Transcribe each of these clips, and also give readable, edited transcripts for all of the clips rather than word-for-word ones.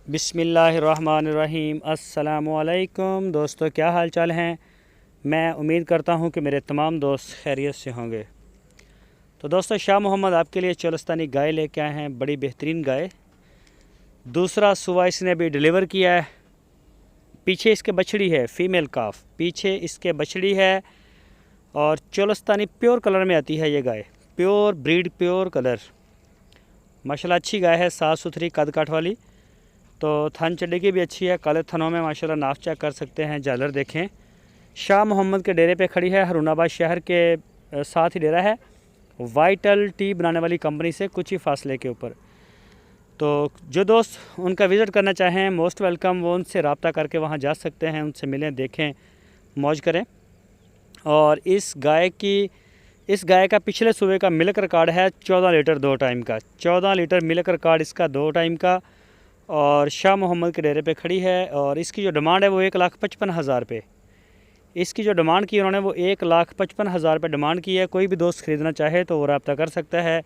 बिस्मिल्लाहिर्रहमानिर्रहीम। अस्सलामुअलैकुम दोस्तों, क्या हाल चाल हैं। मैं उम्मीद करता हूं कि मेरे तमाम दोस्त खैरियत से होंगे। तो दोस्तों, शाह मोहम्मद आपके लिए चोलस्तानी गाय लेके आए हैं, बड़ी बेहतरीन गाय। दूसरा सुबह इसने अभी डिलीवर किया है। पीछे इसके बछड़ी है, फ़ीमेल काफ पीछे इसके बछड़ी है और चोलस्तानी प्योर कलर में आती है ये गाय। प्योर ब्रीड, प्योर कलर, माशाल्लाह अच्छी गाय है, साफ़ सुथरी कद काठ वाली। तो थन चड्डी की भी अच्छी है, काले थनों में माशाल्लाह नाफ चेक कर सकते हैं। जालर देखें, शाह मोहम्मद के डेरे पे खड़ी है। हरूनाबाद शहर के साथ ही डेरा है, वाइटल टी बनाने वाली कंपनी से कुछ ही फासले के ऊपर। तो जो दोस्त उनका विज़िट करना चाहें, मोस्ट वेलकम, वो उनसे रब्ता करके वहाँ जा सकते हैं, उनसे मिलें, देखें, मौज करें। और इस गाय का पिछले सुबह का मिल्क रिकॉर्ड है 14 लीटर 2 टाइम का। 14 लीटर मिल्क रिकॉर्ड इसका 2 टाइम का। और शाह मोहम्मद के डेरे पे खड़ी है। और इसकी जो डिमांड है वो 1,55,000 रुपये। इसकी जो डिमांड की उन्होंने वो 1,55,000 रुपये डिमांड की है। कोई भी दोस्त ख़रीदना चाहे तो वो रब्ता कर सकता है।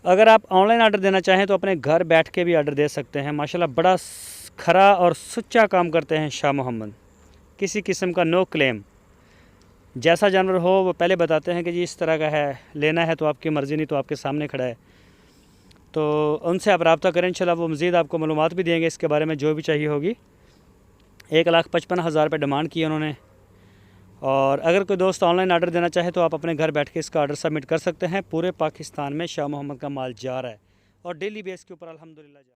अगर आप ऑनलाइन आर्डर देना चाहें तो अपने घर बैठ के भी आर्डर दे सकते हैं। माशाल्लाह बड़ा खरा और सच्चा काम करते हैं शाह मोहम्मद। किसी किस्म का नो क्लेम, जैसा जानवर हो वो पहले बताते हैं कि जी इस तरह का है, लेना है तो आपकी मर्ज़ी, नहीं तो आपके सामने खड़ा है। तो उनसे आप रब्ता करें, इंशाल्लाह वो मज़ीद आपको मालूमात भी देंगे इसके बारे में, जो भी चाहिए होगी। 1,55,000 रुपये डिमांड की उन्होंने। और अगर कोई दोस्त ऑनलाइन आर्डर देना चाहे तो आप अपने घर बैठ के इसका आर्डर सबमिट कर सकते हैं। पूरे पाकिस्तान में शाह मोहम्मद का माल जा रहा है और डेली बेस के ऊपर अल्हम्दुलिल्लाह।